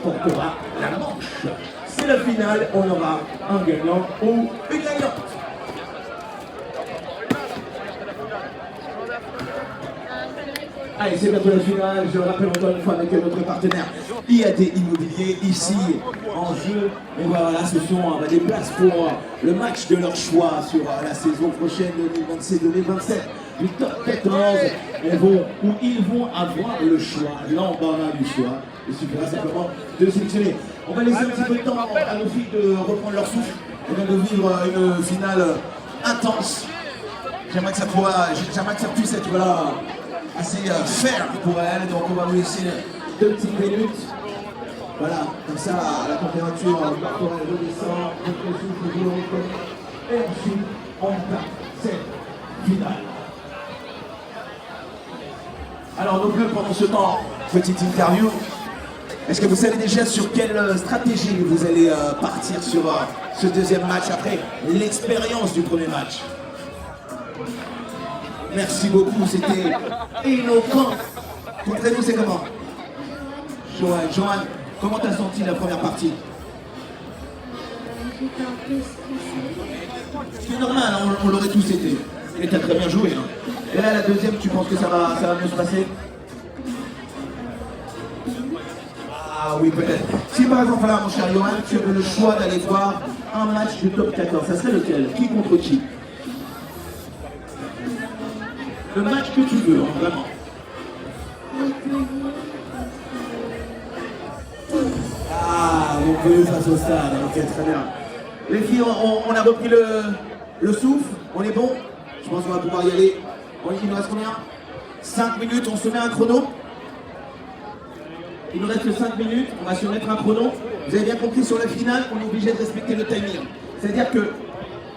remportera la manche. C'est la finale, on aura un gagnant ou une gagnante. Allez, c'est bientôt la finale, je le rappelle encore une fois avec notre partenaire IAD Immobilier, ici en jeu. Et voilà, ce sont des places pour le match de leur choix sur la saison prochaine 2026-2027 du top 14. Où ils vont avoir le choix, l'embarras du choix. Il suffira simplement de sélectionner. On va laisser un petit peu de temps à nos filles de reprendre leur souffle. On vient de vivre une finale intense. J'aimerais que ça puisse être voilà, assez fair pour elle, donc on va vous laisser 2 petites minutes. Voilà, comme ça la température corporelle redescend, votre souffle vous le reconnaît, et ensuite on tape cette finale. Alors donc pendant ce temps, petite interview, est-ce que vous savez déjà sur quelle stratégie vous allez partir sur ce deuxième match après l'expérience du premier match? Merci beaucoup, c'était éloquent. Ton prénom c'est comment? Joanne. Joanne, comment t'as senti la première partie? J'étais un peu stressée. C'est normal, hein, on l'aurait tous été. Et t'as très bien joué. Hein. Et là, la deuxième, tu penses que ça va mieux se passer? Ah oui, peut-être. Si par exemple, là, mon cher Johan, tu avais le choix d'aller voir un match du top 14, ça serait lequel? Qui contre qui? Le match que tu veux, hein, vraiment. Ah, Montpellier face au stade, ok, très bien. Les filles, on a repris le souffle, on est bon? Je pense qu'on va pouvoir y aller. Il nous reste combien? 5 minutes, on se met un chrono. Il nous reste 5 minutes, on va se mettre un chrono. Vous avez bien compris, sur la finale, on est obligé de respecter le timing. C'est-à-dire que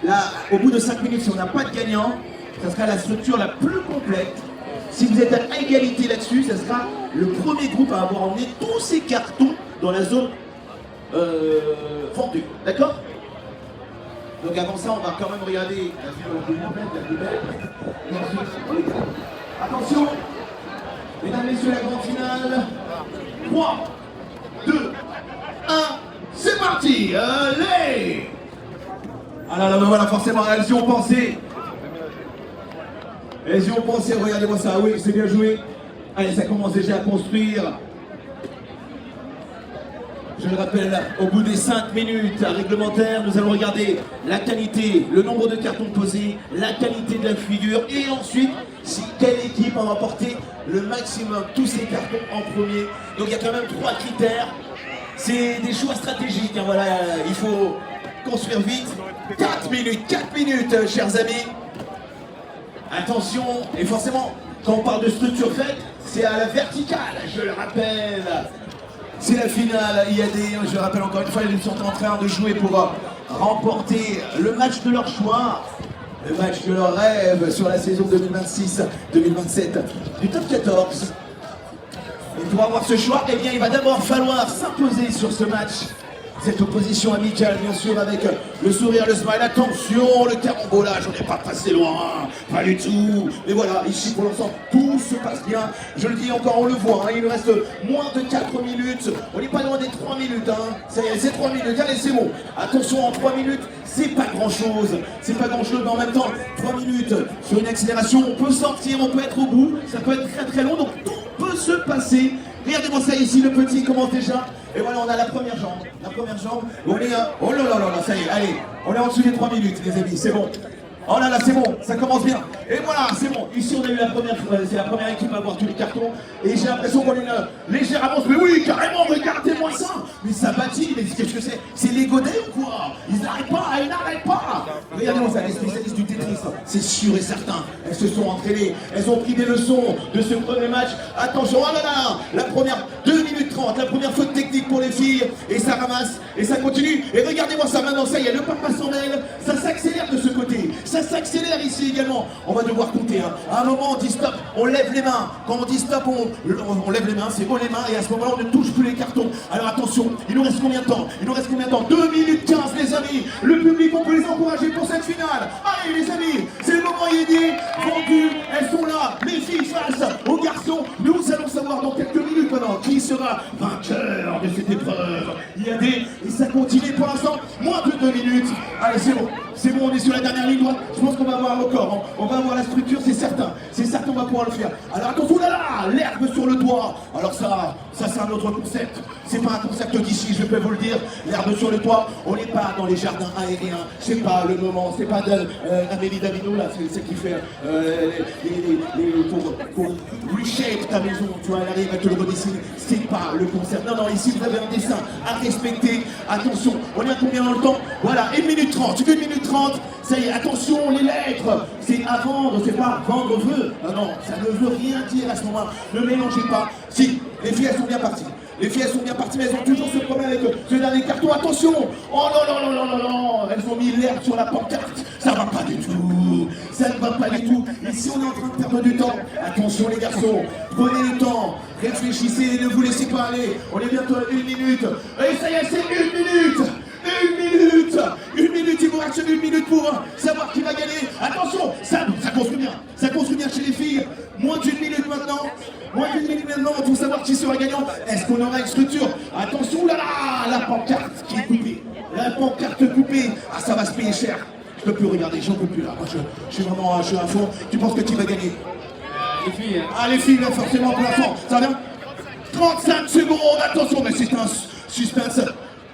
là, au bout de 5 minutes, si on n'a pas de gagnant, ça sera la structure la plus complète. Si vous êtes à égalité là-dessus, ça sera le premier groupe à avoir emmené tous ces cartons dans la zone fondue. D'accord? Donc avant ça, on va quand même regarder la vidéo la plus complète, la plus belle. Et ensuite, attention, mesdames, messieurs, la grande finale. 3, 2, 1, c'est parti. Allez! Ah là là, ben voilà, forcément, elles y ont pensé. Elles y ont pensé, regardez-moi ça, oui, c'est bien joué. Allez, ça commence déjà à construire. Je le rappelle, au bout des 5 minutes réglementaires, nous allons regarder la qualité, le nombre de cartons posés, la qualité de la figure et ensuite, si quelle équipe a remporté le maximum, tous ces cartons en premier. Donc il y a quand même 3 critères. C'est des choix stratégiques, hein, voilà, il faut construire vite. 4 minutes, chers amis. Attention, et forcément, quand on parle de structure faite, c'est à la verticale, je le rappelle. C'est la finale IAD, je le rappelle encore une fois, ils sont en train de jouer pour remporter le match de leur choix, le match de leur rêve sur la saison 2026-2027 du top 14. Et pour avoir ce choix, eh bien, il va d'abord falloir s'imposer sur ce match. Cette opposition amicale, bien sûr, avec le sourire, le smile. Attention, le carambolage, on n'est pas passé loin, pas du tout. Mais voilà, ici, pour l'ensemble, tout se passe bien. Je le dis encore, on le voit, hein, il nous reste moins de 4 minutes. On n'est pas loin des 3 minutes, hein. Ça y est, c'est 3 minutes, allez, c'est bon. Attention, en 3 minutes, c'est pas grand-chose. C'est pas grand-chose, mais en même temps, 3 minutes sur une accélération, on peut sortir, on peut être au bout. Ça peut être très très long, donc tout peut se passer. Regardez-moi ça ici, le petit commence déjà. Et voilà, on a la première jambe. La première jambe. On est oh là là là là, ça y est, allez. On est en dessous des 3 minutes, les amis, c'est bon. Oh là là, c'est bon, ça commence bien. Et voilà, c'est bon. Ici, on a eu la première, c'est la première équipe à avoir tous les cartons. Et j'ai l'impression qu'on a une légère avance. Mais oui, carrément, regardez-moi ça. Mais ça bâtit, mais qu'est-ce que c'est? C'est les godets ou quoi? Ils n'arrêtent pas. Regardez-moi ça, les spécialistes du Tetris, c'est sûr et certain. Elles se sont entraînées, elles ont pris des leçons de ce premier match. Attention, oh là là, la première 2 minutes 30, la première faute technique pour les filles. Et ça ramasse, et ça continue. Et regardez-moi ça maintenant, ça y est, le papa s'en mêle. Ça s'accélère de ce côté. Ça s'accélère ici également. On va devoir compter. Hein. À un moment, on dit stop, on lève les mains. Quand on dit stop, on lève les mains, c'est haut les mains. Et à ce moment-là, on ne touche plus les cartons. Alors attention, il nous reste combien de temps? 2 minutes 15, les amis. Le public, on peut les encourager pour cette finale. Allez, les amis, c'est le moment inédit. Vendu, elles sont là. Les filles face aux garçons. Nous allons savoir dans quelques minutes maintenant qui sera vainqueur de cette cette épreuve. Il y a des... Et ça continue pour l'instant, moins de 2 minutes. Allez, c'est bon, on est sur la dernière ligne droite. Je pense qu'on va avoir le corps, hein. On va avoir la structure, c'est certain. C'est certain, on va pouvoir le faire. Alors attention, là, l'herbe sur le toit. Alors ça c'est un autre concept. C'est pas un concept d'ici, je peux vous le dire. L'herbe sur le toit, on n'est pas dans les jardins aériens. C'est pas le moment, c'est pas d'Amélie Davino, là, c'est celle qui fait pour reshape ta maison, tu vois, elle arrive à te le redessiner. C'est pas le concept. Non, ici vous avez un dessin à respecter. Attention, on est à combien dans le temps? Voilà, 1 minute 30, 1 minute 30. Ça y est, attention, les lettres, c'est à vendre, c'est pas vendre veut. Non, ça ne veut rien dire à ce moment-là. Ne mélangez pas. Si, les filles, elles sont bien parties. Les filles, elles sont bien parties, mais elles ont toujours ce problème avec ce dernier carton. Attention! Oh non! Elles ont mis l'herbe sur la pancarte. Ça va pas du tout. Ça ne va pas du tout. Ici, on est en train de perdre du temps. Attention, les garçons. Prenez le temps. Réfléchissez, ne vous laissez pas aller. On est bientôt à 1 minute. Et ça y est, c'est 1 minute! 1 minute! 1 minute, il vous reste 1 minute pour savoir qui va gagner. Attention, ça construit bien. Ça construit bien chez les filles. Moins d'1 minute maintenant. Moins d'1 minute maintenant pour savoir qui sera gagnant. Est-ce qu'on aura une structure? Attention, la pancarte qui est coupée. La pancarte coupée. Ah, ça va se payer cher. Je peux plus regarder, j'en peux plus là. Moi, je suis vraiment à fond. Tu penses que qui va gagner? Les filles. Ah, les filles, là, forcément pour l'instant. Ça va bien? 35 secondes, attention, mais c'est un suspense.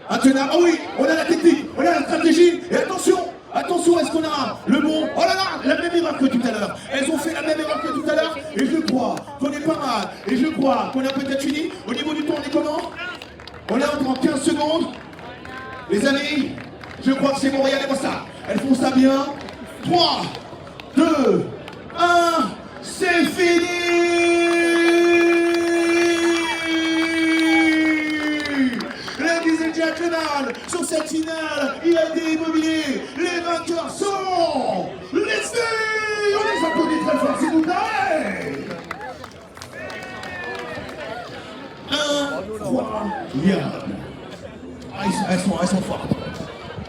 Intenable. Ah oui, on a la technique, on a la stratégie, et attention, est-ce qu'on a le bon? Oh là là, la même erreur que tout à l'heure. Elles ont fait la même erreur que tout à l'heure, et je crois qu'on est pas mal, et je crois qu'on a peut-être fini. Au niveau du temps, on est comment? On est encore en 15 secondes. Les amis, je crois que c'est bon, regardez-moi ça. Elles font ça bien. 3, 2, 1, c'est fini! Sur cette finale, il y a des immobiliers. Les vainqueurs sont les filles. On les applaudit très fort, s'il vous plaît. Incroyable. Elles sont fortes.